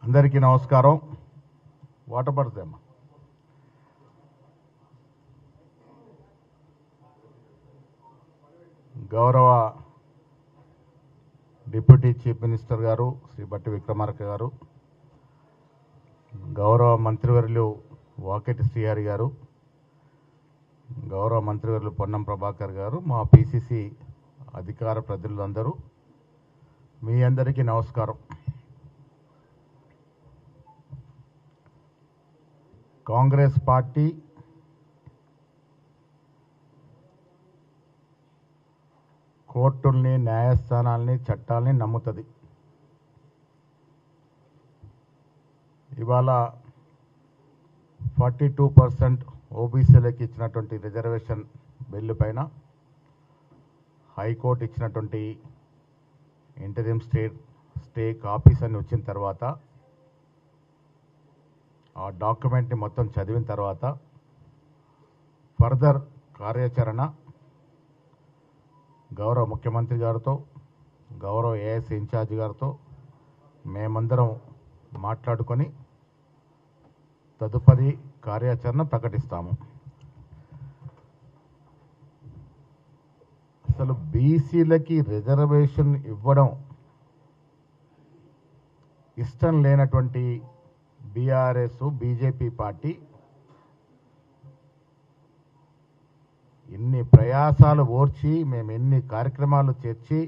అందరికీ నమస్కారం. వాటర్ పడుతుందమ్మా. గౌరవ డిప్యూటీ చీఫ్ మినిస్టర్ గారు శ్రీ బట్టి విక్రమార్క గారు, గౌరవ మంత్రివర్యులు వాకెటి శ్రీహరి గారు, గౌరవ మంత్రివర్యులు పొన్నం ప్రభాకర్ గారు, మా పిసిసి అధికార ప్రతినిధులందరూ మీ అందరికీ నమస్కారం. కాంగ్రెస్ పార్టీ కోర్టుల్ని, న్యాయస్థానాల్ని, చట్టాలని నమ్ముతుంది. ఇవాళ 42% ఓబీసీలకు ఇచ్చినటువంటి రిజర్వేషన్ బిల్లు పైన హైకోర్టు ఇచ్చినటువంటి ఇంటరిమ్ స్టే కాపీస్ అని వచ్చిన తర్వాత, ఆ డాక్యుమెంట్ని మొత్తం చదివిన తర్వాత ఫర్దర్ కార్యాచరణ గౌరవ ముఖ్యమంత్రి గారితో, గౌరవ ఏఎస్ ఇన్ఛార్జ్ గారితో మేమందరం మాట్లాడుకొని తదుపరి కార్యాచరణ ప్రకటిస్తాము. అసలు బీసీలకి రిజర్వేషన్ ఇవ్వడం ఇష్టం లేనటువంటి బీఆర్ఎస్, బీజేపీ పార్టీ ఇన్ని ప్రయాసాలు ఓర్చి, మేము ఎన్ని కార్యక్రమాలు చేర్చి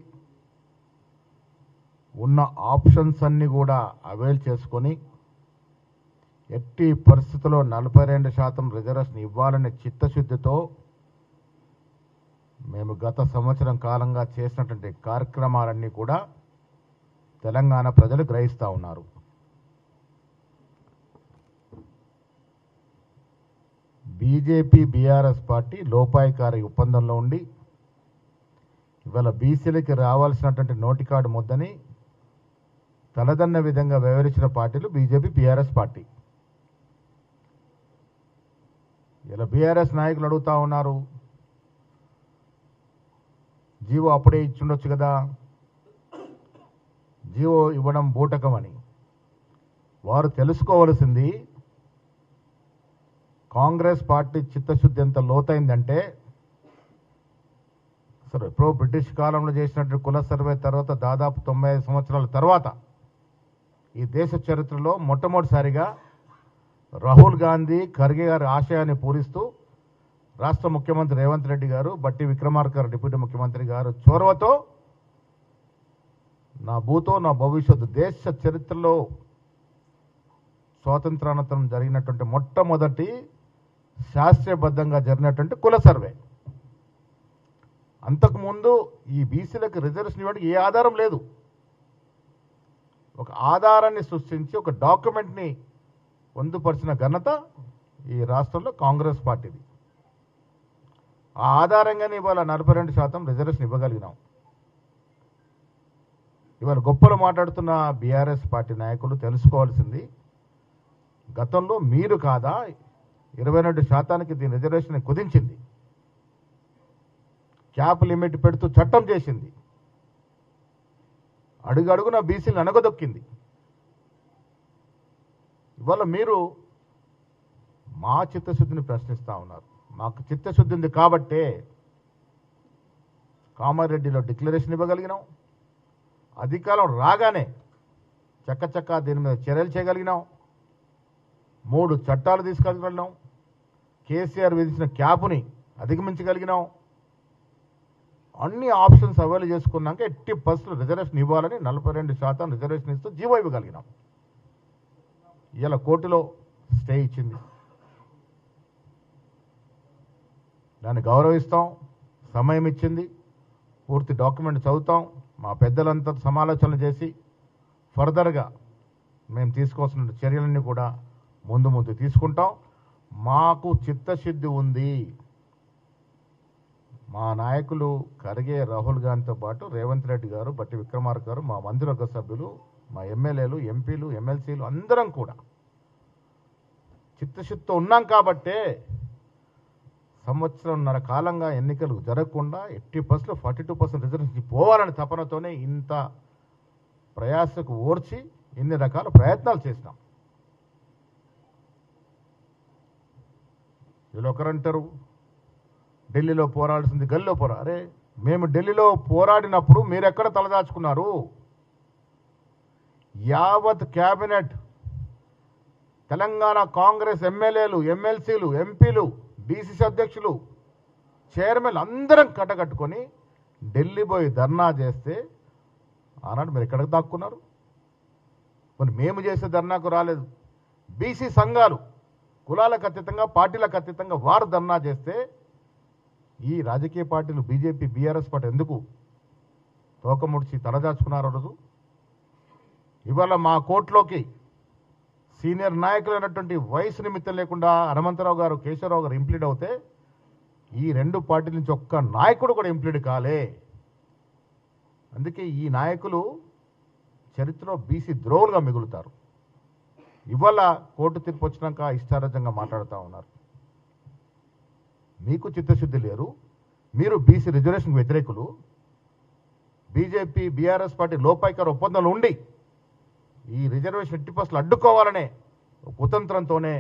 ఉన్న ఆప్షన్స్ అన్నీ కూడా అవైల్ చేసుకొని ఎట్టి పరిస్థితుల్లో 42% రిజర్వేషన్ ఇవ్వాలనే చిత్తశుద్ధితో మేము గత సంవత్సరం కాలంగా చేసినటువంటి కార్యక్రమాలన్నీ కూడా తెలంగాణ ప్రజలు గ్రహిస్తూ ఉన్నారు. బీజేపీ, బీఆర్ఎస్ పార్టీ లోపాయికారి ఒప్పందంలో ఉండి ఇవాళ బీసీలకి రావాల్సినటువంటి నోటికాడు ముద్దని తలదన్న విధంగా వ్యవహరించిన పార్టీలు బీజేపీ, బీఆర్ఎస్ పార్టీ. ఇలా బీఆర్ఎస్ నాయకులు అడుగుతూ ఉన్నారు, జీవో అప్పుడే ఇచ్చుండొచ్చు కదా, జీవో ఇవ్వడం బూటకం అని. వారు తెలుసుకోవలసింది, కాంగ్రెస్ పార్టీ చిత్తశుద్ధి ఎంత లోతైందంటే, సరే ఇప్పుడు బ్రిటిష్ కాలంలో చేసినట్టు కుల సర్వే తర్వాత దాదాపు 95 సంవత్సరాల తర్వాత ఈ దేశ చరిత్రలో మొట్టమొదటిసారిగా రాహుల్ గాంధీ, ఖర్గే గారి ఆశయాన్ని పూరిస్తూ రాష్ట్ర ముఖ్యమంత్రి రేవంత్ రెడ్డి గారు, బట్టి విక్రమార్క గారు డిప్యూటీ ముఖ్యమంత్రి గారు చొరవతో నా భూతో నా భవిష్యత్తు, దేశ చరిత్రలో స్వాతంత్రానంతరం జరిగినటువంటి మొట్టమొదటి శాస్త్రీయబద్ధంగా జరిగినటువంటి కుల సర్వే. అంతకుముందు ఈ బీసీలకు రిజర్వేషన్ ఇవ్వడానికి ఏ ఆధారం లేదు. ఒక ఆధారాన్ని సృష్టించి ఒక డాక్యుమెంట్ని పొందుపరిచిన ఘనత ఈ రాష్ట్రంలో కాంగ్రెస్ పార్టీది. ఆ ఆధారంగానే ఇవాళ 42% రిజర్వేషన్ ఇవ్వగలిగినాం. ఇవాళ గొప్పలు మాట్లాడుతున్న బీఆర్ఎస్ పార్టీ నాయకులు తెలుసుకోవాల్సింది, గతంలో మీరు కాదా 22% దీని రిజర్వేషన్ కుదించింది, క్యాప్ లిమిట్ పెడుతూ చట్టం చేసింది, అడుగడుగున బీసీలను అనగదొక్కింది. ఇవాళ మీరు మా చిత్తశుద్ధిని ప్రశ్నిస్తూ ఉన్నారు. మాకు చిత్తశుద్ధి ఉంది కాబట్టే కామారెడ్డిలో డిక్లరేషన్ ఇవ్వగలిగినాం, అధికారం రాగానే చక్కచక్క దీని మీద చర్యలు చేయగలిగినాం, 3 చట్టాలు తీసుకెళ్ళగలిగినాం, కేసీఆర్ విధించిన క్యాప్ని అధిగమించగలిగినాం. అన్ని ఆప్షన్స్ అవైల్ చేసుకున్నాక 80% రిజర్వేషన్ ఇవ్వాలని 42% రిజర్వేషన్ ఇస్తూ జీవో ఇవ్వగలిగినాం. ఇలా కోర్టులో స్టే ఇచ్చింది, దాన్ని గౌరవిస్తాం. సమయం ఇచ్చింది, పూర్తి డాక్యుమెంట్ చదువుతాం, మా పెద్దలంతా సమాలోచనలు చేసి ఫర్దర్గా మేము తీసుకోవాల్సిన చర్యలన్నీ కూడా ముందు తీసుకుంటాం. మాకు చిత్తశుద్ధి ఉంది. మా నాయకులు ఖర్గే, రాహుల్ గాంధీతో పాటు రేవంత్ రెడ్డి గారు, బట్టి విక్రమార్క గారు, మా మంత్రివర్గ సభ్యులు, మా ఎమ్మెల్యేలు, ఎంపీలు, ఎమ్మెల్సీలు అందరం కూడా చిత్తశుద్ధితో ఉన్నాం కాబట్టే సంవత్సరంన్నర కాలంగా ఎన్నికలు జరగకుండా 80% 42% రిజర్వేషన్ పోవాలని తపనతోనే ఇంత ప్రయాసకు ఓర్చి ఇన్ని రకాల ప్రయత్నాలు చేసినాం. వీళ్ళు ఒకరంటారు ఢిల్లీలో పోరాడాల్సింది గల్లీలో అరే మేము ఢిల్లీలో పోరాడినప్పుడు మీరెక్కడ తలదాచుకున్నారు? యావత్ క్యాబినెట్, తెలంగాణ కాంగ్రెస్ ఎమ్మెల్యేలు, ఎమ్మెల్సీలు, ఎంపీలు, డీసీసీ అధ్యక్షులు, చైర్మన్ అందరం కట్టకట్టుకొని ఢిల్లీ పోయి ధర్నా చేస్తే ఆనాడు మీరు ఎక్కడికి దాక్కున్నారు? మరి మేము చేసే ధర్నాకు రాలేదు. బీసీ సంఘాలు కులాలకు అతీతంగా, పార్టీలకు అతీతంగా వారు ధర్నా చేస్తే ఈ రాజకీయ పార్టీలు బీజేపీ, బీఆర్ఎస్ పార్టీ ఎందుకు తోకముడిచి తలదాచుకున్నారు? రోజు ఇవాళ మా కోర్టులోకి సీనియర్ నాయకులైనటువంటి వయసు నిమిత్తం లేకుండా హనుమంతరావు గారు, కేశవరావు గారు ఇంప్లీడ్ అవుతే ఈ రెండు పార్టీల నుంచి ఒక్క నాయకుడు కూడా ఇంప్లీడ్ కాలే. అందుకే ఈ నాయకులు చరిత్రలో బీసీ ద్రోవులుగా మిగులుతారు. ఇవాళ కోర్టు తీర్పు వచ్చినాక ఇష్టారాజ్యంగా మాట్లాడుతూ ఉన్నారు. మీకు చిత్తశుద్ధి లేరు, మీరు బీసీ రిజర్వేషన్ వ్యతిరేకులు. బీజేపీ, బీఆర్ఎస్ పార్టీ లోపాయికార ఒప్పందాలు ఉండి ఈ రిజర్వేషన్ 80% అడ్డుకోవాలనే కుతంత్రంతోనే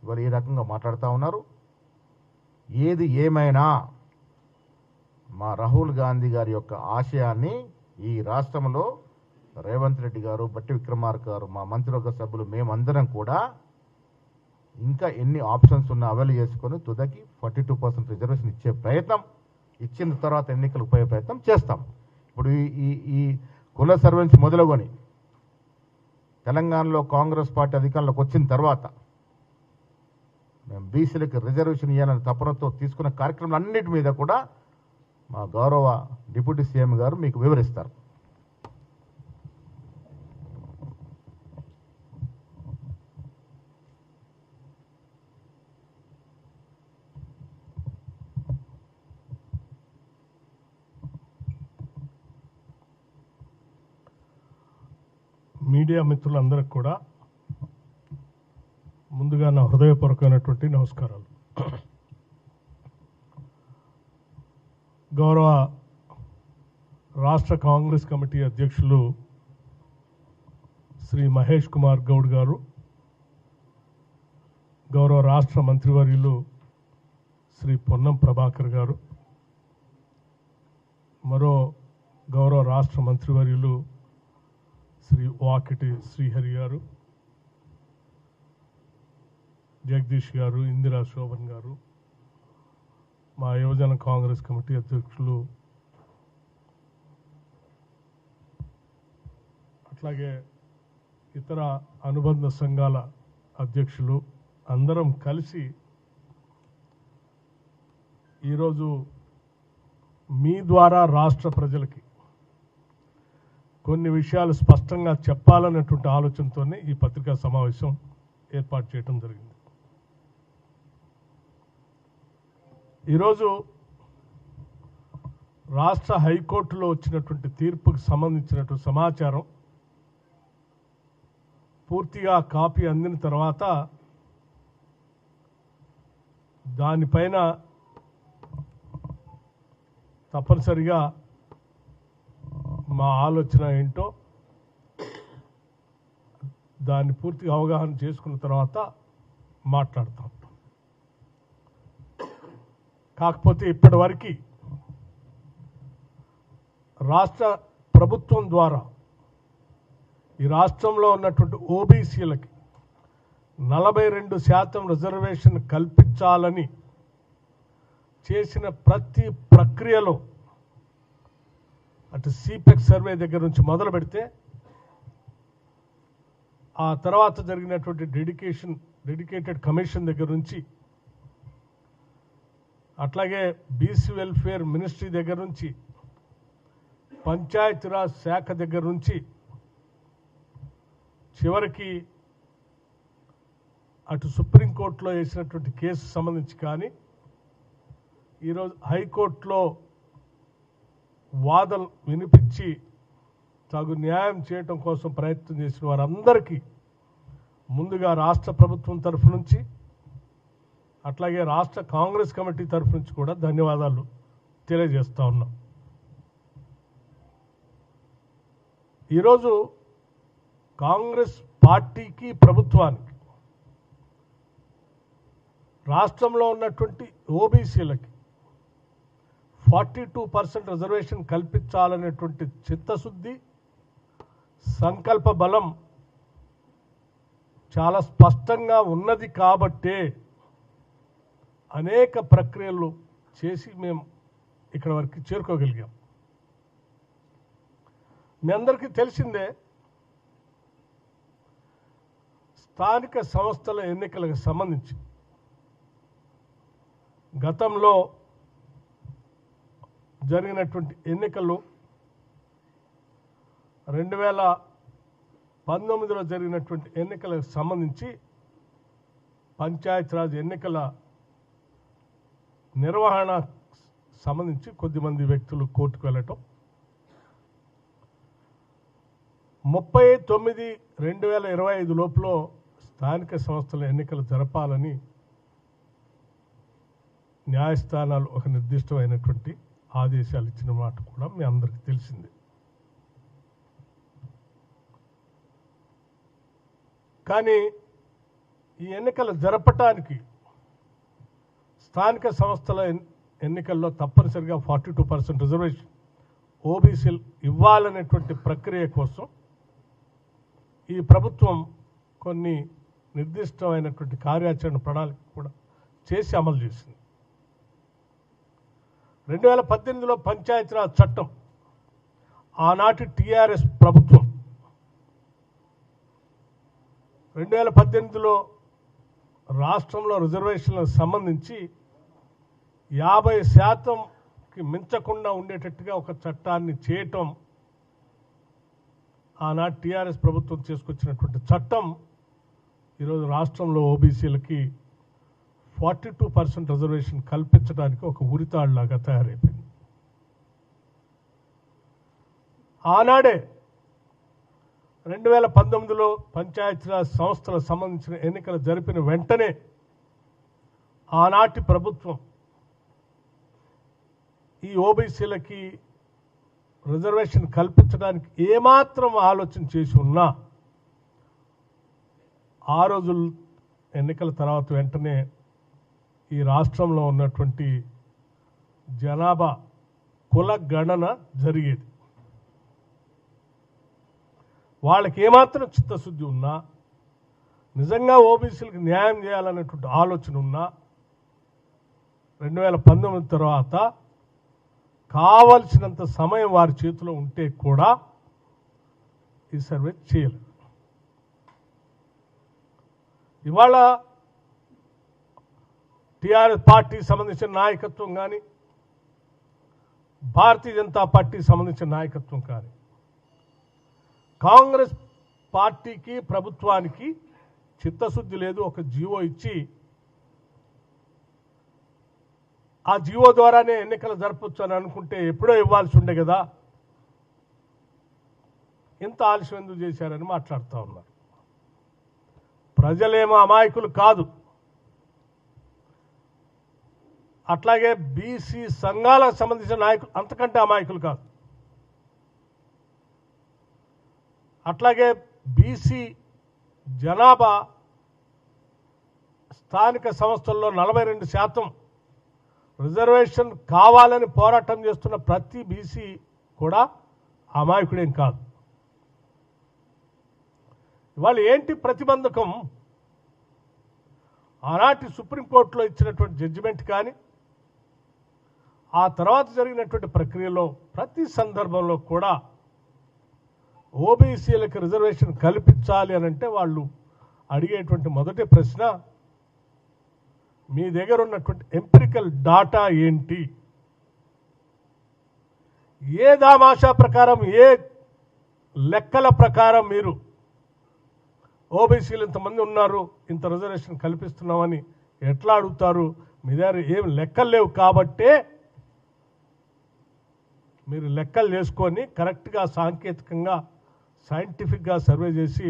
ఇవాళ ఈ రకంగా మాట్లాడుతూ ఉన్నారు. ఏది ఏమైనా మా రాహుల్ గాంధీ గారి యొక్క ఆశయాన్ని ఈ రాష్ట్రంలో రేవంత్ రెడ్డి గారు, బట్టి విక్రమార్క గారు, మా మంత్రివర్గ సభ్యులు, మేమందరం కూడా ఇంకా ఎన్ని ఆప్షన్స్ ఉన్నా అవైల్ చేసుకొని తుదకి 42% రిజర్వేషన్ ఇచ్చే ప్రయత్నం, ఇచ్చిన తర్వాత ఎన్నికలకు పోయే ప్రయత్నం చేస్తాం. ఇప్పుడు ఈ కుల సర్వే నుంచి మొదలుకొని తెలంగాణలో కాంగ్రెస్ పార్టీ అధికారంలోకి వచ్చిన తర్వాత మేము బీసీలకు రిజర్వేషన్ ఇవ్వాలని తపనతో తీసుకున్న కార్యక్రమాలన్నిటి మీద కూడా మా గౌరవ డిప్యూటీ సీఎం గారు మీకు వివరిస్తారు. మీడియా మిత్రులందరికీ కూడా ముందుగా నా హృదయపూర్వకమైనటువంటి నమస్కారాలు. గౌరవ రాష్ట్ర కాంగ్రెస్ కమిటీ అధ్యక్షులు శ్రీ మహేష్ కుమార్ గౌడ్ గారు, గౌరవ రాష్ట్ర మంత్రివర్యులు శ్రీ పొన్నం ప్రభాకర్ గారు, మరో గౌరవ రాష్ట్ర మంత్రివర్యులు శ్రీ వాకిటి శ్రీహరి గారు, జగదీష్ గారు, ఇందిరా శోభన్ గారు, మా యువజన కాంగ్రెస్ కమిటీ అధ్యక్షులు, అట్లాగే ఇతర అనుబంధ సంఘాల అధ్యక్షులు అందరం కలిసి ఈరోజు మీ ద్వారా రాష్ట్ర ప్రజలకి కొన్ని విషయాలు స్పష్టంగా చెప్పాలన్నటువంటి ఆలోచనతోనే ఈ పత్రికా సమావేశం ఏర్పాటు చేయడం జరిగింది. ఈరోజు రాష్ట్ర హైకోర్టులో వచ్చినటువంటి తీర్పుకు సంబంధించినటువంటి సమాచారం పూర్తిగా కాపీ అందిన తర్వాత దానిపైన తప్పనిసరిగా మా ఆలోచన ఏంటో దాన్ని పూర్తిగా అవగాహన చేసుకున్న తర్వాత మాట్లాడతాం. కాకపోతే ఇప్పటివరకు రాష్ట్ర ప్రభుత్వం ద్వారా ఈ రాష్ట్రంలో ఉన్నటువంటి ఓబీసీలకి 42% రిజర్వేషన్ కల్పించాలని చేసిన ప్రతి ప్రక్రియలో అటు సిపెక్ సర్వే దగ్గర నుంచి మొదలు పెడితే ఆ తర్వాత జరిగినటువంటి డెడికేటెడ్ కమిషన్ దగ్గర నుంచి, అట్లాగే బీసీ వెల్ఫేర్ మినిస్ట్రీ దగ్గర నుంచి, పంచాయతీరాజ్ శాఖ దగ్గర నుంచి చివరికి అటు సుప్రీంకోర్టులో వేసినటువంటి కేసు సంబంధించి కానీ ఈరోజు హైకోర్టులో వాదన వినిపించి తగు న్యాయం చేయటం కోసం ప్రయత్నం చేసిన వారందరికీ ముందుగా రాష్ట్ర ప్రభుత్వం తరఫు నుంచి, అట్లాగే రాష్ట్ర కాంగ్రెస్ కమిటీ తరఫు నుంచి కూడా ధన్యవాదాలు తెలియజేస్తా ఉన్నాం. ఈరోజు కాంగ్రెస్ పార్టీకి ప్రభుత్వానికి రాష్ట్రంలో ఉన్నటువంటి ఓబీసీలకి 42% రిజర్వేషన్ కల్పించాలనేటువంటి చిత్తశుద్ధి, సంకల్ప బలం చాలా స్పష్టంగా ఉన్నది కాబట్టే అనేక ప్రక్రియలు చేసి మేము ఇక్కడ వరకు చేరుకోగలిగాం. మీ అందరికీ తెలిసిందే, స్థానిక సంస్థల ఎన్నికలకు సంబంధించి గతంలో జరిగినటువంటి ఎన్నికలు 2019లో జరిగినటువంటి ఎన్నికలకు సంబంధించి పంచాయతీరాజ్ ఎన్నికల నిర్వహణ సంబంధించి కొద్దిమంది వ్యక్తులు కోర్టుకు వెళ్ళటం, 30/9/2025 లోపల స్థానిక సంస్థల ఎన్నికలు జరపాలని న్యాయస్థానాలు ఒక నిర్దిష్టమైనటువంటి ఆదేశాలు ఇచ్చిన మాట కూడా మీ అందరికీ తెలిసిందే. కానీ ఈ ఎన్నికలు జరపటానికి స్థానిక సంస్థల ఎన్నికల్లో తప్పనిసరిగా 42% రిజర్వేషన్ ఓబీసీలు ఇవ్వాలనేటువంటి ప్రక్రియ కోసం ఈ ప్రభుత్వం కొన్ని నిర్దిష్టమైనటువంటి కార్యాచరణ ప్రణాళిక కూడా చేసి అమలు చేసింది. 2018లో పంచాయతీరాజ్ చట్టం ఆనాటి టీఆర్ఎస్ ప్రభుత్వం 2018లో రాష్ట్రంలో రిజర్వేషన్లకు సంబంధించి 50%కి మించకుండా ఉండేటట్టుగా ఒక చట్టాన్ని చేయటం, ఆనాటి టీఆర్ఎస్ ప్రభుత్వం చేసుకొచ్చినటువంటి చట్టం ఈరోజు రాష్ట్రంలో ఓబీసీలకి 42% రిజర్వేషన్ కల్పించడానికి ఒక ఉరితాడులాగా తయారైపోయింది. ఆనాడే 2019లో పంచాయతీరాజ్ సంస్థలకు సంబంధించిన ఎన్నికలు జరిపిన వెంటనే ఆనాటి ప్రభుత్వం ఈ ఓబీసీలకి రిజర్వేషన్ కల్పించడానికి ఏమాత్రం ఆలోచన చేసి ఉన్నా ఆ రోజులు ఎన్నికల తర్వాత వెంటనే ఈ రాష్ట్రంలో ఉన్నటువంటి జనాభా కుల గణన జరిగేది. వాళ్ళకి ఏమాత్రం చిత్తశుద్ధి ఉన్నా, నిజంగా ఓబీసీలకు న్యాయం చేయాలనేటువంటి ఆలోచన ఉన్నా 2019 తర్వాత కావలసినంత సమయం వారి చేతిలో ఉంటే కూడా ఈ సర్వే చేయలేదు. ఇవాళ టీఆర్ఎస్ పార్టీకి సంబంధించిన నాయకత్వం కానీ, భారతీయ జనతా పార్టీకి సంబంధించిన నాయకత్వం కానీ, కాంగ్రెస్ పార్టీకి ప్రభుత్వానికి చిత్తశుద్ధి లేదు. ఒక జీవో ఇచ్చి ఆ జీవో ద్వారానే ఎన్నికలు జరపచ్చు అని అనుకుంటే ఎప్పుడో ఇవ్వాల్సి ఉండే కదా, ఇంత ఆలస్యం ఎందుకు చేశారని మాట్లాడుతూ ఉన్నారు. ప్రజలేమో అమాయకులు కాదు, అట్లాగే బీసీ సంఘాలకు సంబంధించిన నాయకులు అంతకంటే అమాయకులు కాదు. అట్లాగే బీసీ జనాభా స్థానిక సంస్థల్లో 42% రిజర్వేషన్ కావాలని పోరాటం చేస్తున్న ప్రతి బీసీ కూడా అమాయకుడేం కాదు. ఇవాళ ఏంటి ప్రతిబంధకం? ఆనాటి సుప్రీంకోర్టులో ఇచ్చినటువంటి జడ్జిమెంట్ కానీ, ఆ తర్వాత జరిగినటువంటి ప్రక్రియలో ప్రతి సందర్భంలో కూడా ఓబీసీలకు రిజర్వేషన్ కల్పించాలి అని అంటే వాళ్ళు అడిగేటువంటి మొదటి ప్రశ్న, మీ దగ్గర ఉన్నటువంటి ఎంపిరికల్ డాటా ఏంటి? ఏ దామాషా ప్రకారం, ఏ లెక్కల ప్రకారం మీరు ఓబీసీలు ఇంతమంది ఉన్నారు, ఇంత రిజర్వేషన్ కల్పిస్తున్నామని ఎట్లా అడుగుతారు? మీ దగ్గర ఏం లెక్కలు లేవు కాబట్టే మీరు లెక్కలు చేసుకొని కరెక్ట్గా సాంకేతికంగా సైంటిఫిక్గా సర్వే చేసి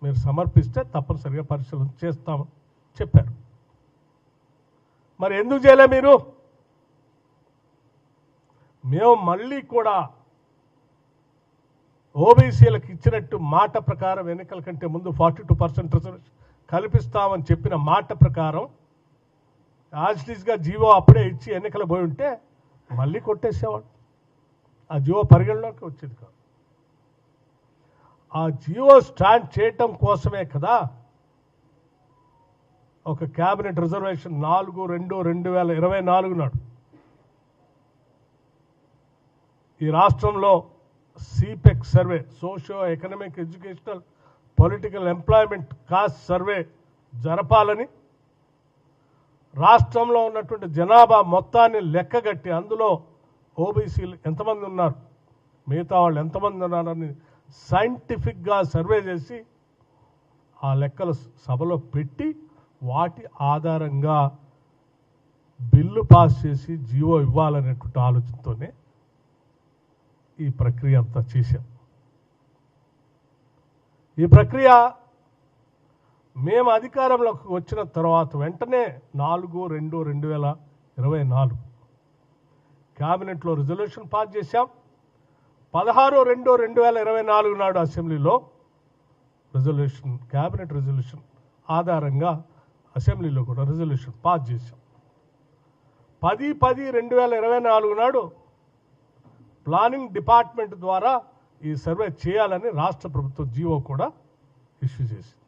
మీరు సమర్పిస్తే తప్పనిసరిగా పరిశీలన చేస్తామని చెప్పారు. మరి ఎందుకు చేయలే మీరు? మేము మళ్ళీ కూడా ఓబీసీలకు ఇచ్చినట్టు మాట ప్రకారం ఎన్నికల కంటే ముందు 42% రిజర్వేషన్ కల్పిస్తామని చెప్పిన మాట ప్రకారం యాజిటీస్గా జీవో అప్పుడే ఇచ్చి ఎన్నికలు పోయి ఉంటే మళ్ళీ కొట్టేసేవాడు. ఆ జీవో పరిగణలోకి వచ్చేది కాదు. ఆ జీవో స్టాండ్ చేయటం కోసమే కదా ఒక క్యాబినెట్ రిజర్వేషన్ 4/2/2024 నాడు ఈ రాష్ట్రంలో సిపెక్ survey, socio economic educational political employment caste survey జరపాలని రాష్ట్రంలో ఉన్నటువంటి జనాభా మొత్తాన్ని లెక్కగట్టి అందులో ఓబీసీలు ఎంతమంది ఉన్నారు, మిగతా వాళ్ళు ఎంతమంది ఉన్నారని సైంటిఫిక్గా సర్వే చేసి ఆ లెక్కలు సభలో పెట్టి వాటి ఆధారంగా బిల్లు పాస్ చేసి జీవో ఇవ్వాలనేటువంటి ఆలోచనతోనే ఈ ప్రక్రియ అంతా చేశాం. ఈ ప్రక్రియ మేము అధికారంలోకి వచ్చిన తర్వాత వెంటనే 4/2/2024 క్యాబినెట్లో రిజల్యూషన్ పాస్ చేశాం. 16/2/2024 నాడు అసెంబ్లీలో రిజల్యూషన్, క్యాబినెట్ రిజల్యూషన్ ఆధారంగా అసెంబ్లీలో కూడా రిజల్యూషన్ పాస్ చేశాం. 10/10/2024 నాడు ప్లానింగ్ డిపార్ట్మెంట్ ద్వారా ఈ సర్వే చేయాలని రాష్ట్ర ప్రభుత్వం జీవో కూడా ఇష్యూ చేసింది.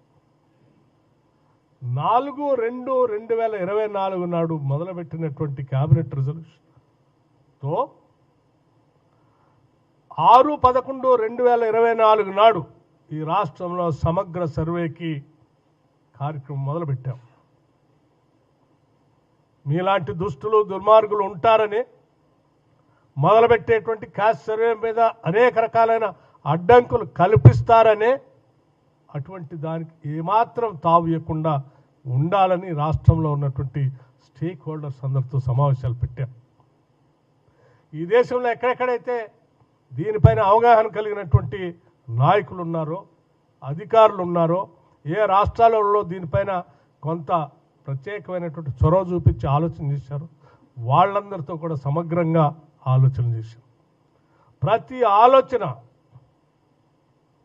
4/2/2024 నాడు మొదలుపెట్టినటువంటి క్యాబినెట్ రిజల్యూషన్తో 6/11/2024 నాడు ఈ రాష్ట్రంలో సమగ్ర సర్వేకి కార్యక్రమం మొదలుపెట్టాం. మీలాంటి దుష్టులు దుర్మార్గులు ఉంటారని మొదలుపెట్టేటువంటి క్యాస్ట్ సర్వే మీద అనేక రకాలైన అడ్డంకులు కల్పిస్తారనే అటువంటి దానికి ఏమాత్రం తావు ఇవ్వకుండా ఉండాలని రాష్ట్రంలో ఉన్నటువంటి స్టేక్ హోల్డర్స్ అందరితో సమావేశాలు పెట్టాం. ఈ దేశంలో ఎక్కడెక్కడైతే దీనిపైన అవగాహన కలిగినటువంటి నాయకులు ఉన్నారో, అధికారులు ఉన్నారో, ఏ రాష్ట్రాలలో దీనిపైన కొంత ప్రత్యేకమైనటువంటి చొరవ చూపించి ఆలోచన చేశారు, వాళ్ళందరితో కూడా సమగ్రంగా ఆలోచన చేశాం. ప్రతి ఆలోచన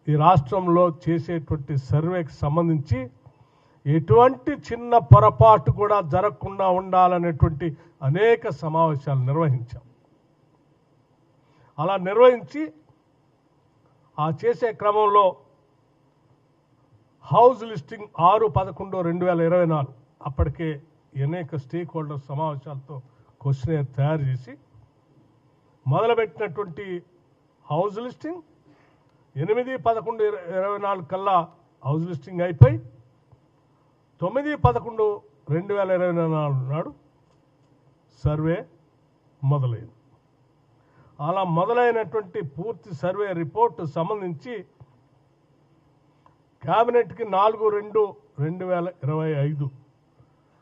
ఈ రాష్ట్రంలో చేసేటువంటి సర్వేకి సంబంధించి ఎటువంటి చిన్న పొరపాటు కూడా జరగకుండా ఉండాలనేటువంటి అనేక సమావేశాలు నిర్వహించాం. అలా నిర్వహించి ఆ చేసే క్రమంలో హౌస్ లిస్టింగ్ 6/11/2024 అప్పటికే అనేక స్టేక్ హోల్డర్ సమావేశాలతో క్వశ్చనర్ తయారు చేసి మొదలుపెట్టినటువంటి హౌస్ లిస్టింగ్ 8/11/24 కల్లా హౌస్ లిస్టింగ్ అయిపోయి 9/11/2024 నాడు సర్వే మొదలైంది. అలా మొదలైనటువంటి పూర్తి సర్వే రిపోర్టు సంబంధించి క్యాబినెట్కి 4/2/2025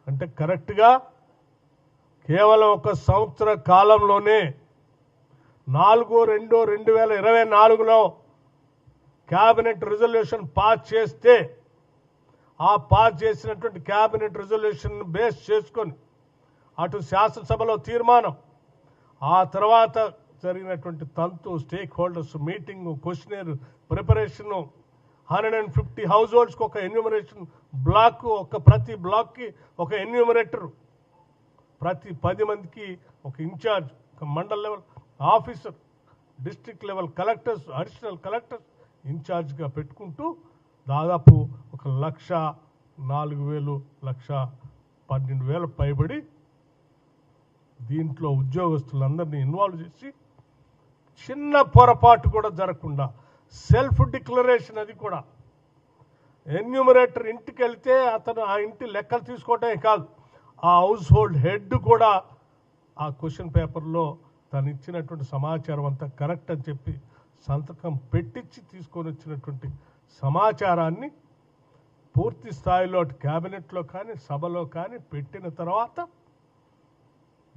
అంటే కరెక్ట్గా కేవలం ఒక సంవత్సర కాలంలోనే 4/2/2024లో క్యాబినెట్ రిజల్యూషన్ పాస్ చేస్తే ఆ పాస్ చేసినటువంటి క్యాబినెట్ రిజల్యూషన్ బేస్ చేసుకొని అటు శాసనసభలో తీర్మానం, ఆ తర్వాత జరిగినటువంటి తంతు stakeholders meeting, questionnaire preparation, 150 హౌస్ హోల్డ్స్కి ఒక ఎన్యూమరేషన్ బ్లాక్, ప్రతి బ్లాక్కి ఒక ఎన్యూమరేటర్, ప్రతి 10 మందికి ఒక ఇన్ఛార్జ్, ఒక mandal level officer, district level collectors, additional collectors ఇన్ఛార్జ్గా పెట్టుకుంటూ దాదాపు 1,04,000 1,12,000 పైబడి దీంట్లో ఉద్యోగస్తులందరినీ ఇన్వాల్వ్ చేసి చిన్న పొరపాటు కూడా జరగకుండా సెల్ఫ్ డిక్లరేషన్, అది కూడా ఎన్యూమరేటర్ ఇంటికి వెళ్తే అతను ఆ ఇంటి లెక్కలు తీసుకోవటమే కాదు, ఆ హౌస్ హోల్డ్ హెడ్ కూడా ఆ క్వశ్చన్ పేపర్లో తను ఇచ్చినటువంటి సమాచారం అంతా కరెక్ట్ అని చెప్పి సంతకం పెట్టించి తీసుకొని వచ్చినటువంటి సమాచారాన్ని పూర్తి స్థాయిలో క్యాబినెట్లో కానీ సభలో కానీ పెట్టిన తర్వాత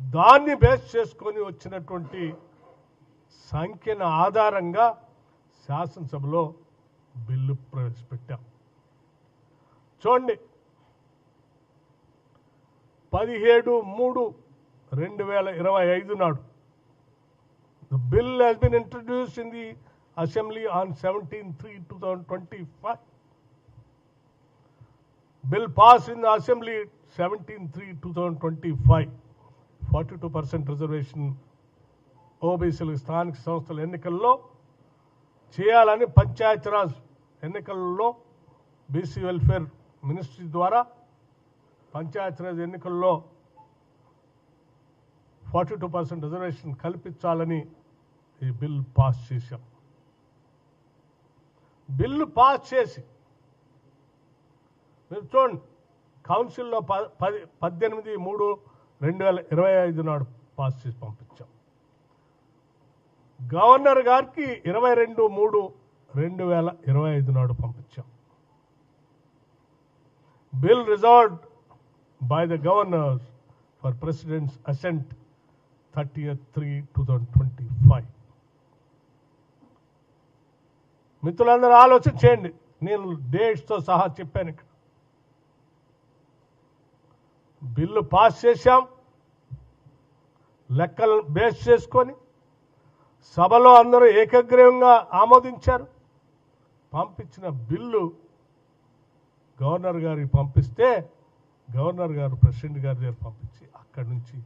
దాన్ని బేస్ చేసుకొని వచ్చినటువంటి సంఖ్యల ఆధారంగా శాసనసభలో బిల్లు ప్రవేశపెట్టాం. చూడండి, 17/3/2025 నాడు the bill has been introduced in the Assembly on 17/3/2025. Bill passed in the Assembly 17/3/2025. 42% reservation ఓబీసీలకు స్థానిక సంస్థల ఎన్నికల్లో చేయాలని పంచాయతీరాజ్ ఎన్నికల్లో బీసీ వెల్ఫేర్ మినిస్ట్రీ ద్వారా పంచాయతీరాజ్ ఎన్నికల్లో 42% రిజర్వేషన్ కల్పించాలని ఈ బిల్ పాస్ చేశాం. బిల్లు పాస్ చేసి మీరు చూడండి, కౌన్సిల్లో 18/3/2025 నాడు పాస్ చేసి పంపించాం. గవర్నర్ గారికి 22/3/2025 నాడు పంపించాం. Bill reserved by the governors for president's assent 30/3/2025. మిత్రులందరూ ఆలోచన చేయండి, నేను డేట్స్తో సహా చెప్పాను. ఇక్కడ బిల్లు పాస్ చేశాం, లెక్కలు బేస్ చేసుకొని సభలో అందరూ ఏకగ్రీవంగా ఆమోదించారు. పంపించిన బిల్లు గవర్నర్ గారికి పంపిస్తే గవర్నర్ గారు ప్రెసిడెంట్ గారి దగ్గర పంపించి అక్కడి నుంచి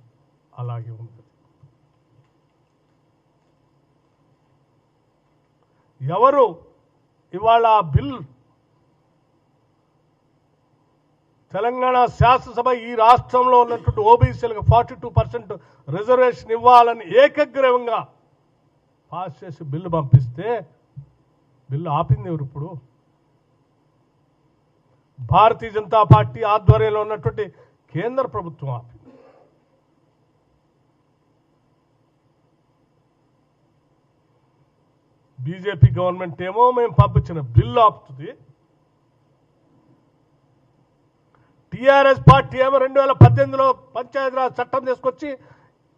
అలాగే ఉంది. ఎవరు ఇవాళ ఆ బిల్ తెలంగాణ శాసనసభ ఈ రాష్ట్రంలో ఉన్నటువంటి ఓబీసీలకు 42% రిజర్వేషన్ ఇవ్వాలని ఏకగ్రీవంగా పాస్ చేసి బిల్లు పంపిస్తే బిల్లు ఆపింది ఎవరు? ఇప్పుడు భారతీయ జనతా పార్టీ ఆధ్వర్యంలో ఉన్నటువంటి కేంద్ర ప్రభుత్వం ఆపింది. బీజేపీ గవర్నమెంట్ ఏమో మేము పంపించిన బిల్లు ఆపుతుంది, టీఆర్ఎస్ పార్టీ ఏమో 2018లో పంచాయతీరాజ్ చట్టం తీసుకొచ్చి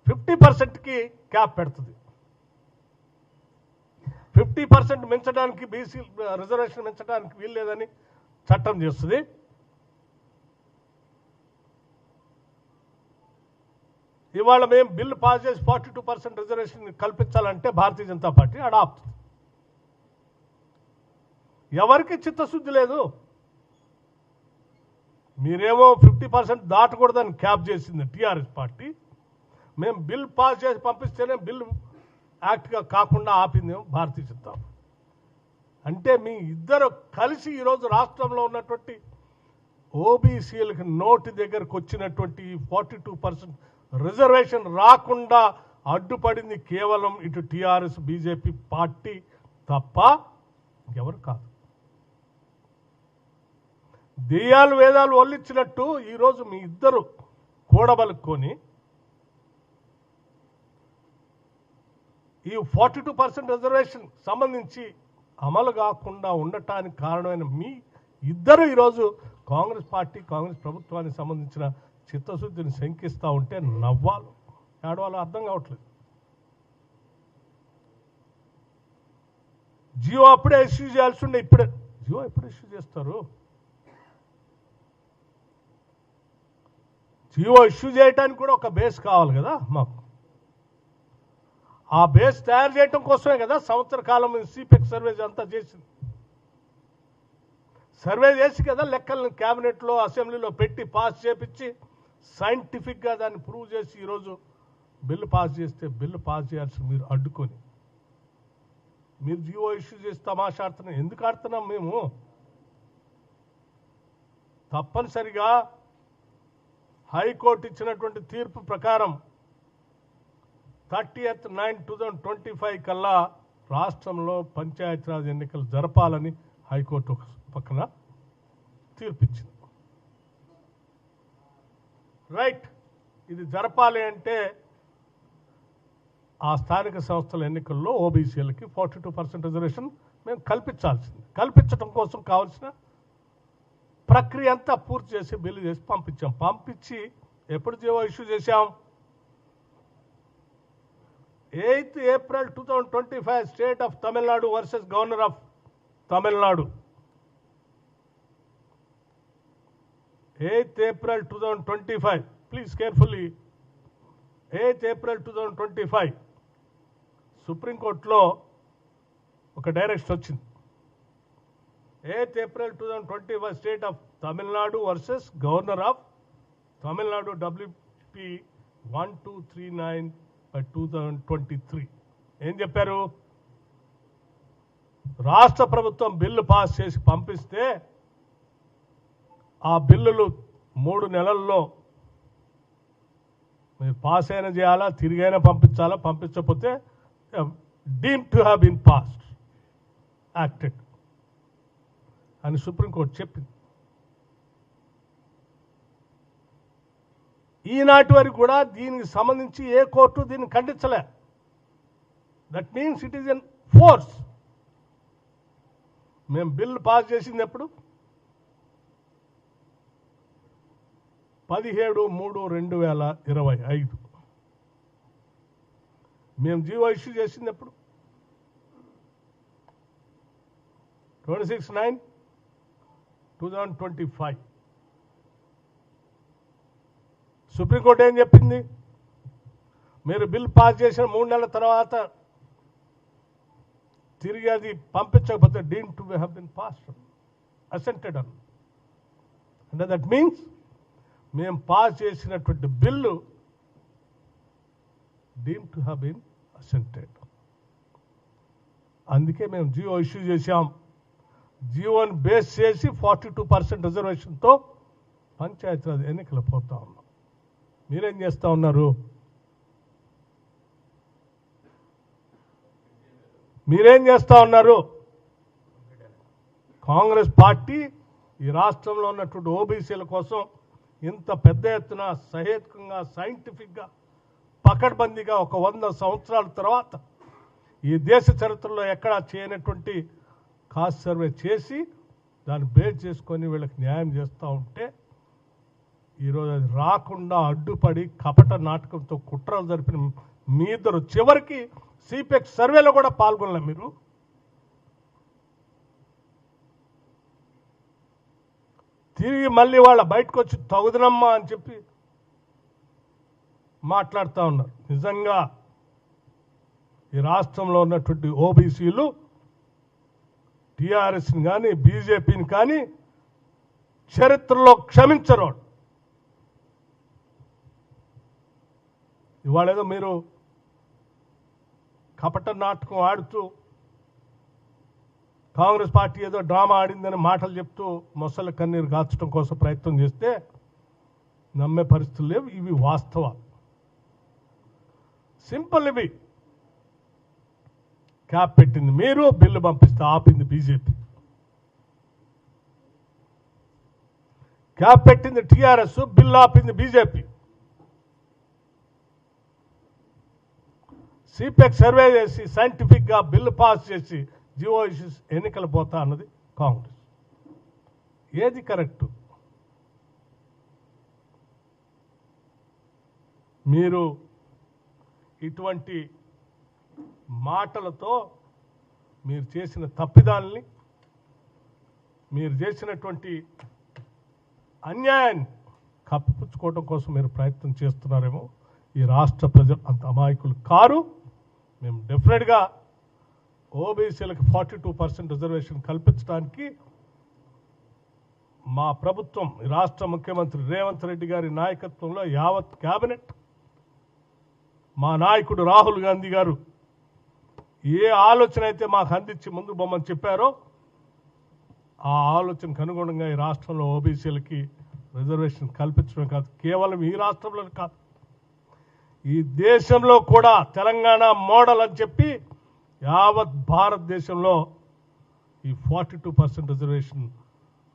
50%కి క్యాప్ పెడుతుంది. 50% పెంచడానికి బీసీ రిజర్వేషన్ పెంచడానికి వీల్లేదని చట్టం చేస్తుంది. ఇవాళ మేము బిల్లు పాస్ చేసి 42% రిజర్వేషన్ కల్పించాలంటే భారతీయ జనతా పార్టీ ఆపుతుంది. ఎవరికి చిత్తశుద్ధి లేదు. మీరేమో 50% దాటకూడదని క్యాప్ చేసింది టీఆర్ఎస్ పార్టీ. మేము బిల్ పాస్ చేసి పంపిస్తేనే బిల్లు యాక్ట్గా కాకుండా ఆపిందేమో భారతీయ జనతా పార్టీ. అంటే మీ ఇద్దరు కలిసి ఈరోజు రాష్ట్రంలో ఉన్నటువంటి ఓబీసీలకు నోటి దగ్గరకు వచ్చినటువంటి 42% రిజర్వేషన్ రాకుండా అడ్డుపడింది కేవలం ఇటు టీఆర్ఎస్ బీజేపీ పార్టీ తప్ప ఎవరు కాదు. దెయ్యాలు వేదాలు వల్లించినట్టు ఈరోజు మీ ఇద్దరు కూడబలుక్కొని ఈ 42% రిజర్వేషన్ సంబంధించి అమలు కాకుండా ఉండటానికి కారణమైన మీ ఇద్దరు ఈరోజు కాంగ్రెస్ పార్టీ కాంగ్రెస్ ప్రభుత్వానికి సంబంధించిన చిత్తశుద్ధిని శంకిస్తూ ఉంటే నవ్వాలు ఏడవాలో అర్థం కావట్లేదు. జియో అప్పుడే ఇష్యూ చేయాల్సి ఉండే, ఇప్పుడే జియో ఎప్పుడు ఇష్యూ చేస్తారు? జియో ఇష్యూ చేయడానికి కూడా ఒక బేస్ కావాలి కదా మాకు. ఆ బేస్ తయారు చేయడం కోసమే కదా సంవత్సర కాలం సిపెక్ సర్వే అంతా చేసింది. సర్వే చేసి కదా లెక్కలను క్యాబినెట్లో అసెంబ్లీలో పెట్టి పాస్ చేపించి సైంటిఫిక్గా దాన్ని ప్రూవ్ చేసి ఈరోజు బిల్లు పాస్ చేస్తే బిల్లు పాస్ చేయాల్సి మీరు అడ్డుకొని మీరు జియో ఇష్యూ చేసి తమాషా ఆడుతున్నాం. ఎందుకు ఆడుతున్నాం? మేము తప్పనిసరిగా హైకోర్టు ఇచ్చినటువంటి తీర్పు ప్రకారం 30/9/2025 కల్లా రాష్ట్రంలో పంచాయతీరాజ్ ఎన్నికలు జరపాలని హైకోర్టు ఒక పక్కన తీర్పిచ్చింది. రైట్, ఇది జరపాలి అంటే ఆ స్థానిక సంస్థల ఎన్నికల్లో ఓబీసీలకి 42% రిజర్వేషన్ మేము కల్పించాల్సింది. కల్పించడం కోసం కావాల్సిన ప్రక్రియ అంతా పూర్తి చేసి బిల్లు చేసి పంపించాం. పంపించి ఎప్పుడు జీవో ఇష్యూ చేశాం? 8th April 2025 state of Tamil Nadu versus governor of Tamil Nadu. 8th April 2025, please carefully. 8th April 2025 సుప్రీంకోర్టులో ఒక డైరెక్షన్ వచ్చింది. 8th April 2020 was state of Tamil Nadu versus Governor of Tamil Nadu WP 1239 by 2023. ఏం చెప్పారు? రాష్ట్ర ప్రభుత్వం బిల్లు పాస్ చేసి పంపిస్తే ఆ బిల్లులు 3 నెలల్లో మీరు పాస్ అయినా చేయాలా, తిరిగైనా పంపించాలా, పంపించకపోతే deemed to have been passed, acted అని సుప్రీంకోర్టు చెప్పింది. ఈనాటి వరకు కూడా దీనికి సంబంధించి ఏ కోర్టు దీన్ని ఖండించలే. That means it is in force. మేము బిల్లు పాస్ చేసింది ఎప్పుడు? 17/3/2025. మేము జీవో ఇష్యూ చేసింది ఎప్పుడు? 26/9/2025. సుప్రీంకోర్టు ఏం చెప్పింది? మీరు బిల్ పాస్ చేసిన 3 నెలల తర్వాత తిరిగి అది పంపించకపోతే deem to have been passed, assented అన్న. అంటే దట్ మీన్స్ మేము పాస్ చేసినటువంటి bill deem to have been assented. అందుకే మేము జియో ఇష్యూ చేశాం. జియోని బేస్ చేసి 42% రిజర్వేషన్తో పంచాయతీరాజ్ ఎన్నికలు పోతా ఉన్నాం. మీరేం చేస్తూ ఉన్నారు? మీరేం చేస్తూ ఉన్నారు? కాంగ్రెస్ పార్టీ ఈ రాష్ట్రంలో ఉన్నటువంటి ఓబీసీల కోసం ఇంత పెద్ద ఎత్తున సహేతుకంగా, సైంటిఫిక్గా, పకడ్బందీగా ఒక 100 సంవత్సరాల తర్వాత ఈ దేశ చరిత్రలో ఎక్కడా చేయనటువంటి కాస్ట్ సర్వే చేసి దాన్ని బేస్ చేసుకొని వీళ్ళకి న్యాయం చేస్తూ ఉంటే ఈరోజు అది రాకుండా అడ్డుపడి కపట నాటకంతో కుట్రలు జరిపిన మీ ఇద్దరు చివరికి సిపెక్ సర్వేలో కూడా పాల్గొనలే. మీరు తిరిగి మళ్ళీ వాళ్ళ బయటకు వచ్చి తగుదనమ్మా అని చెప్పి మాట్లాడుతూ ఉన్నారు. నిజంగా ఈ రాష్ట్రంలో ఉన్నటువంటి ఓబీసీలు టీఆర్ఎస్ని కానీ బీజేపీని కానీ చరిత్రలో క్షమించరు. ఇవాళ ఏదో మీరు కపట నాటకం ఆడుతూ కాంగ్రెస్ పార్టీ ఏదో డ్రామా ఆడిందని మాటలు చెప్తూ మొసళ్ళ కన్నీరు కాచడం కోసం ప్రయత్నం చేస్తే నమ్మే పరిస్థితులు లేవు. ఇవి వాస్తవాలు. సింపుల్. ఇవి క్యాప్ పెట్టింది మీరు, బిల్లు పంపిస్తే ఆపింది బీజేపీ. క్యాప్ పెట్టింది టీఆర్ఎస్, బిల్లు ఆపింది బీజేపీ. సిపెక్ సర్వే చేసి సైంటిఫిక్గా బిల్లు పాస్ చేసి జియో ఇష్యూస్ ఎన్నికలు పోతా అన్నది కాంగ్రెస్. ఏది కరెక్టు? మీరు ఇటువంటి మాటలతో మీరు చేసిన తప్పిదాలని, మీరు చేసినటువంటి అన్యాయాన్ని కప్పిపుచ్చుకోవడం కోసం మీరు ప్రయత్నం చేస్తున్నారేమో. ఈ రాష్ట్ర ప్రజలు అంత అమాయకులు కారు. మేము డెఫినెట్గా ఓబీసీలకు 42% రిజర్వేషన్ కల్పించడానికి మా ప్రభుత్వం, రాష్ట్ర ముఖ్యమంత్రి రేవంత్ రెడ్డి గారి నాయకత్వంలో యావత్ క్యాబినెట్, మా నాయకుడు రాహుల్ గాంధీ గారు ఏ ఆలోచన అయితే మాకు అందించి ముందు బొమ్మని చెప్పారో ఆ ఆలోచనకు అనుగుణంగా ఈ రాష్ట్రంలో ఓబీసీలకి రిజర్వేషన్ కల్పించడం కాదు, కేవలం ఈ రాష్ట్రంలో కాదు, ఈ దేశంలో కూడా తెలంగాణ మోడల్ అని చెప్పి యావత్ భారతదేశంలో ఈ 42% రిజర్వేషన్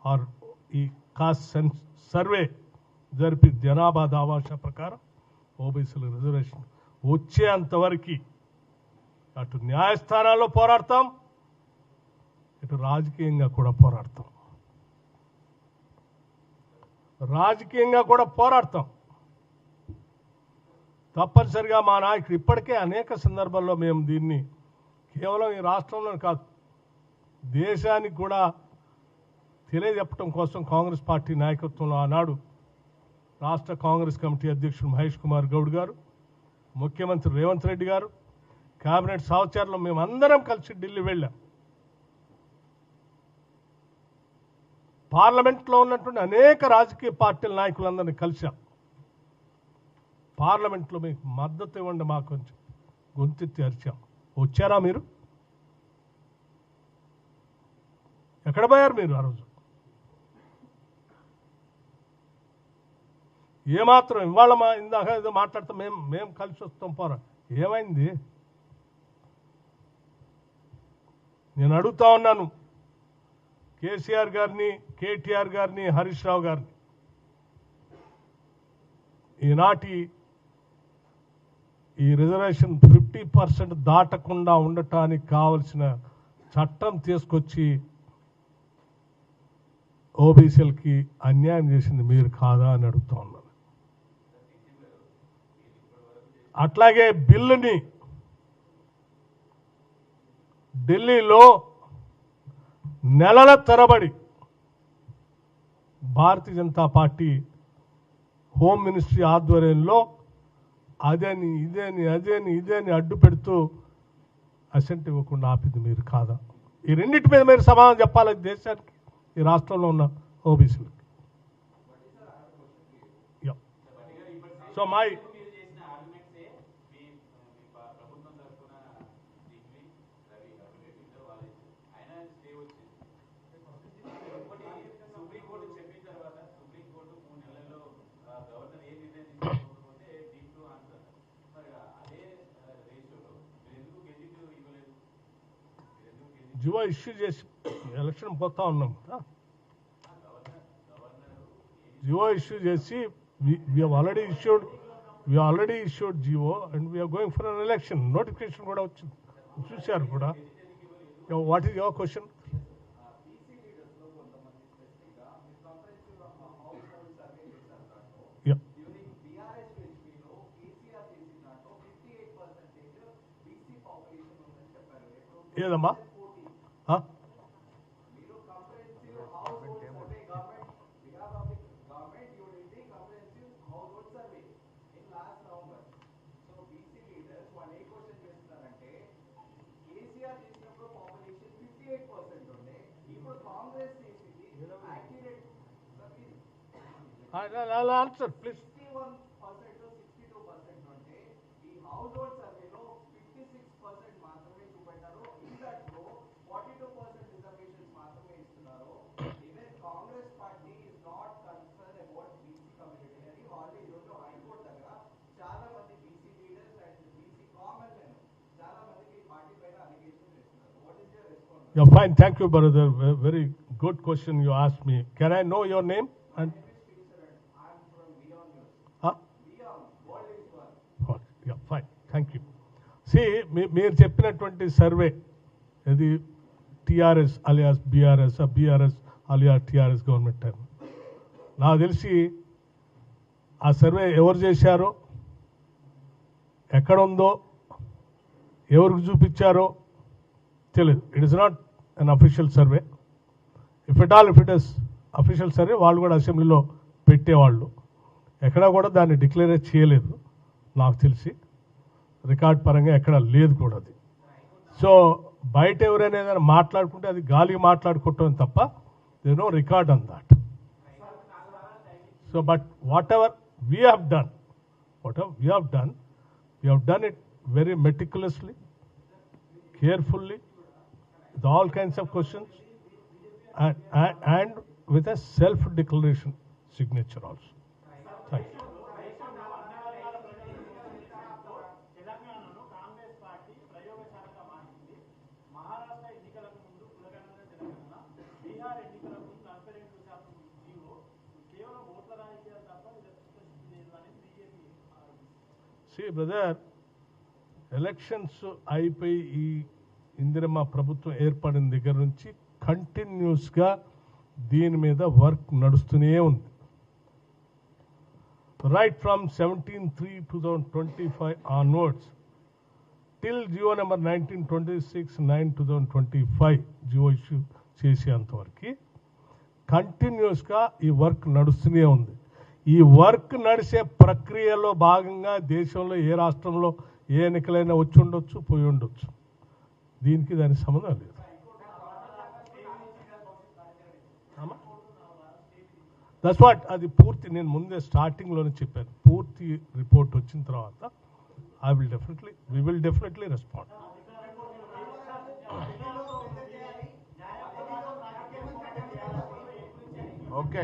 ఆర్ ఈ కాస్ట్ సర్వే జరిపి జనాభా దామాషా ప్రకారం ఓబీసీల రిజర్వేషన్ వచ్చేంతవరకు అటు న్యాయస్థానాల్లో పోరాడతాం, ఇటు రాజకీయంగా కూడా పోరాడతాం. తప్పనిసరిగా మా నాయకుడు ఇప్పటికే అనేక సందర్భాల్లో మేము దీన్ని కేవలం ఈ రాష్ట్రంలో కాదు దేశానికి కూడా తెలియజెప్పడం కోసం కాంగ్రెస్ పార్టీ నాయకత్వంలో ఆనాడు రాష్ట్ర కాంగ్రెస్ కమిటీ అధ్యక్షుడు మహేష్ కుమార్ గౌడ్ గారు, ముఖ్యమంత్రి రేవంత్ రెడ్డి గారు, కేబినెట్ సహచరులు మేమందరం కలిసి ఢిల్లీ వెళ్ళాం. పార్లమెంట్లో ఉన్నటువంటి అనేక రాజకీయ పార్టీల నాయకులందరినీ కలిశాం. పార్లమెంట్లో మీకు మద్దతు ఇవ్వండి మాకు కొంచెం గొంతెత్తి అరిచాం. వచ్చారా మీరు? ఎక్కడ పోయారు మీరు ఆ రోజు? ఏమాత్రం ఇవాళ ఇందాక ఏదో మాట్లాడతాం మేము కలిసి వస్తాం పోరా, ఏమైంది? నేను అడుగుతా ఉన్నాను కేసీఆర్ గారిని, కేటీఆర్ గారిని, హరీష్ రావు గారిని, ఈనాటి ఈ రిజర్వేషన్ 50% దాటకుండా ఉండటానికి కావలసిన చట్టం తీసుకొచ్చి ఓబీసీలకి అన్యాయం చేసింది మీరు కాదా అని అడుగుతా ఉన్నాను. అట్లాగే బిల్లుని ఢిల్లీలో నెలల తరబడి Bharatiya Janata party home ministry ఆధ్వర్యంలో అదేని ఇదేని అడ్డు పెడుతూ అసెంట్ ఇవ్వకుండా ఆపింది మీరు కాదా? ఈ రెండింటి మీద మీరు సమాధానం చెప్పాలి దేశానికి, ఈ రాష్ట్రంలో ఉన్న ఓబీసీలకి. సో మై జివో ఇష్యూ చేసి ఎలక్షన్ పోతా ఉన్నాం. జివో ఇష్యూ చేసి we have already issued GO and we are going for an election. Notification కూడా వచ్చింది, చూశారు కూడా. What is your question? ఏదమ్మా? I'll answer, please. 61% to 62% ఉంటే ఈ హౌస్ హోల్డ్ సర్వేలో 56% మాత్రమే చూపెట్టారు. ఇందులో 42% రిజర్వేషన్స్ మాత్రమే ఇస్తున్నారు. Even Congress party is not concern about BC community అని వాళ్ళు ఈరోజు హైకోర్టు దగ్గర చాలా మంది BC leaders and BC common men చాలా మందికి పార్టీ పైన అలిగేషన్ చేస్తున్నారు. What is your response? Yeah, fine. Thank you, brother. Very good question you asked me. Can I know your name? And fine, thank you. మీరు చెప్పినటువంటి survey ఇది TRS alias BRS, BRS alias TRS government time. నాకు తెలిసి ఆ survey ఎవరు చేశారో, ఎక్కడ ఉందో, ఎవరికి చూపించారో తెలియదు. It is not an official survey. If it is official survey వాళ్ళు కూడా అసెంబ్లీలో పెట్టేవాళ్ళు. ఎక్కడా కూడా దాన్ని డిక్లేర్ చేయలేదు నాకు తెలిసి. రికార్డ్ పరంగా ఎక్కడ లేదు కూడా అది. సో బయట ఎవరైనా ఏదైనా మాట్లాడుకుంటే అది గాలికి మాట్లాడుకుంటాం తప్ప they know record on that. So but what ever we have done it very meticulously, carefully, with all kinds of questions and with a self declaration signature also. Thank you. See brother, elections అయిపోయి ఈ ఇందిరమ్మ ప్రభుత్వం ఏర్పడిన దగ్గర నుంచి కంటిన్యూస్గా దీని మీద work నడుస్తూనే ఉంది. Right from 17/3/2025 onwards till GO number 1926/9/2025 GO issue చేసేంతవరకు కంటిన్యూస్గా ఈ వర్క్ నడుస్తూనే ఉంది. ఈ వర్క్ నడిచే ప్రక్రియలో భాగంగా దేశంలో ఏ రాష్ట్రంలో ఏ ఎన్నికలైనా వచ్చి ఉండొచ్చు, పోయి ఉండొచ్చు. దీనికి దానికి సంబంధం లేదు. దట్స్ వాట్ అది పూర్తి నేను ముందే స్టార్టింగ్లోనే చెప్పాను. పూర్తి రిపోర్ట్ వచ్చిన తర్వాత we will definitely respond. Okay,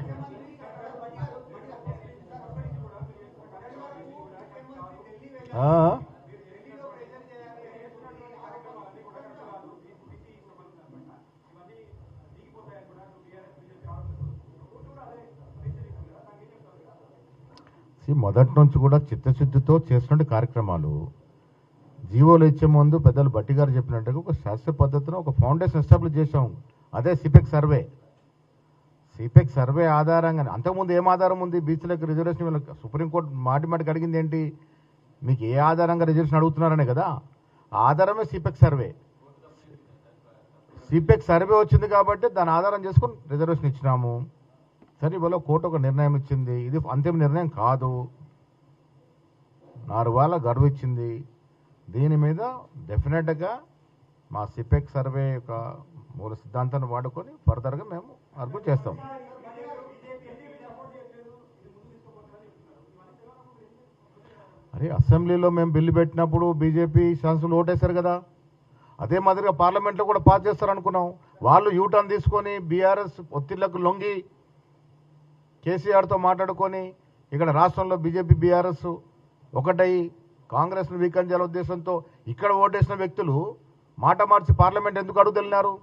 మొదటి నుంచి కూడా చిత్తశుద్ధితో చేస్తున్న కార్యక్రమాలు జీవోలు ఇచ్చే ముందు పెద్దలు బట్టి గారు చెప్పినట్టుగా ఒక శాస్త్రీయ పద్ధతిలో ఒక ఫౌండేషన్ ఎస్టాబ్లిష్ చేసాం. అదే సిపెక్ సర్వే. సిపెక్ సర్వే ఆధారంగానే అంతకుముందు ఏం ఆధారం ఉంది? బీసీలకు రిజర్వేషన్ వీళ్ళకి సుప్రీంకోర్టు మాటిమాటికి అడిగింది ఏంటి? మీకు ఏ ఆధారంగా రిజర్వేషన్ అడుగుతున్నారనే కదా. ఆధారమే సిపెక్ సర్వే. సిపెక్ సర్వే వచ్చింది కాబట్టి దాని ఆధారం చేసుకుని రిజర్వేషన్ ఇచ్చినాము. సరే, ఇవాళ కోర్టు ఒక నిర్ణయం ఇచ్చింది. ఇది అంతిమ నిర్ణయం కాదు, 4 వారాల గడువు ఇచ్చింది. దీని మీద డెఫినెట్గా మా సిపెక్ సర్వే యొక్క మూల సిద్ధాంతాన్ని వాడుకొని ఫర్దర్గా మేము ఆర్గ్యూ చేస్తాం. అరే, అసెంబ్లీలో మేము బిల్లు పెట్టినప్పుడు బీజేపీ శాసనసభ్యులు ఓటేశారు కదా. అదే మాదిరిగా పార్లమెంట్లో కూడా పాస్ చేస్తారనుకున్నాం. వాళ్ళు యూటర్న్ తీసుకొని బీఆర్ఎస్ ఒత్తిళ్లకు లొంగి కేసీఆర్తో మాట్లాడుకొని ఇక్కడ రాష్ట్రంలో బీజేపీ బీఆర్ఎస్ ఒకటై కాంగ్రెస్ను వీకన్ చేయాల ఉద్దేశంతో ఇక్కడ ఓటేసిన వ్యక్తులు మాట మార్చి పార్లమెంట్ ఎందుకు అడుగుతున్నారు?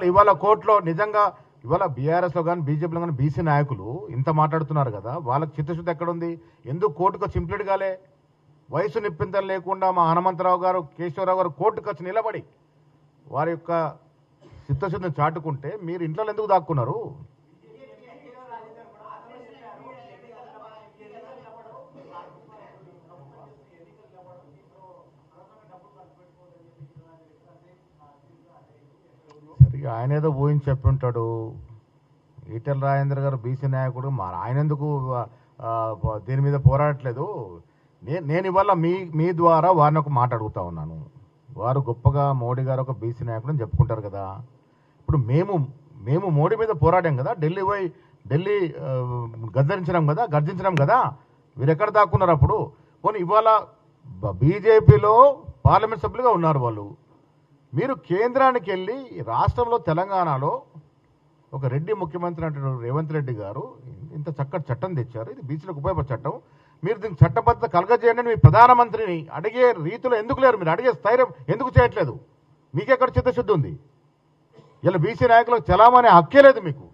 ఇవాళ కోర్టులో నిజంగా ఇవాళ బీఆర్ఎస్లో కానీ బీజేపీలో కానీ బీసీ నాయకులు ఇంత మాట్లాడుతున్నారు కదా, వాళ్ళకి చిత్తశుద్ధి ఎక్కడుంది? ఎందుకు కోర్టుకు చింప్లీట్ కాలే? వయసు నిప్పింతలు లేకుండా మా హనుమంతరావు గారు, కేశవరావు గారు కోర్టుకు వచ్చి నిలబడి వారి యొక్క చిత్తశుద్ధిని చాటుకుంటే మీరు ఇంట్లో ఎందుకు దాక్కున్నారు? సరిగా ఆయన ఏదో ఊహించి చెప్పి ఉంటాడు. ఈటెల రాజేందర్ గారు బీసీ నాయకుడు, ఆయన ఎందుకు దీని మీద పోరాడట్లేదు? నేను ఇవాళ మీ ద్వారా వారిని ఒక మాట అడుగుతా ఉన్నాను. వారు గొప్పగా మోడీ గారు ఒక బీసీ నాయకుడు అని చెప్పుకుంటారు కదా. ఇప్పుడు మేము మోడీ మీద పోరాడాం కదా, ఢిల్లీ గర్జించినాం కదా. మీరు ఎక్కడ దాక్కున్నారు అప్పుడు? పోనీ ఇవాళ బీజేపీలో పార్లమెంట్ సభ్యులుగా ఉన్నారు వాళ్ళు. మీరు కేంద్రానికి వెళ్ళి రాష్ట్రంలో తెలంగాణలో ఒక రెడ్డి ముఖ్యమంత్రి అంటే రేవంత్ రెడ్డి గారు ఇంత చక్కటి చట్టం తెచ్చారు, ఇది బీసీలకు ఉపయోగపడే చట్టం, మీరు దీనికి చట్టబద్ధత కలగజేయండి అని మీ ప్రధానమంత్రిని అడిగే రీతిలో ఎందుకు లేరు? మీరు అడిగే స్థైర్యం ఎందుకు చేయట్లేదు? మీకెక్కడ చిత్తశుద్ధి ఉంది? ఇలా బీసీ నాయకులకు చలామణి హక్కే లేదు మీకు.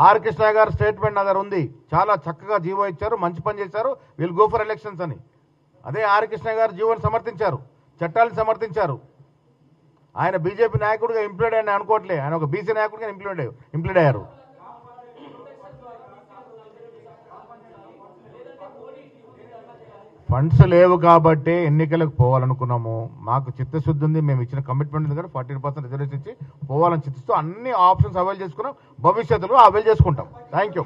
ఆర్ కృష్ణ గారు స్టేట్మెంట్ నా దగ్గర ఉంది. చాలా చక్కగా జీవో ఇచ్చారు, మంచి పని చేశారు, వీల్ గో ఫర్ ఎలక్షన్స్ అని. అదే ఆర్ కృష్ణ గారు జీవోని సమర్థించారు, చట్టాలను సమర్థించారు. ఆయన బీజేపీ నాయకుడిగా ఇంప్లీడ్ అయ్యాను అనుకోవట్లే, ఆయన ఒక బీసీ నాయకుడిగా ఇంప్లీడ్ అయ్యారు. ఫండ్స్ లేవు కాబట్టి ఎన్నికలకు పోవాలనుకున్నాము. మాకు చిత్తశుద్ధి ఉంది, మేము ఇచ్చిన కమిట్మెంట్ ఉంది కదా, 14% రిజర్వేషన్ ఇచ్చి పోవాలని చిత్తిస్తూ అన్ని ఆప్షన్స్ అవైల్ చేసుకున్నాం. భవిష్యత్తులో అవైల్ చేసుకుంటాం. Thank you.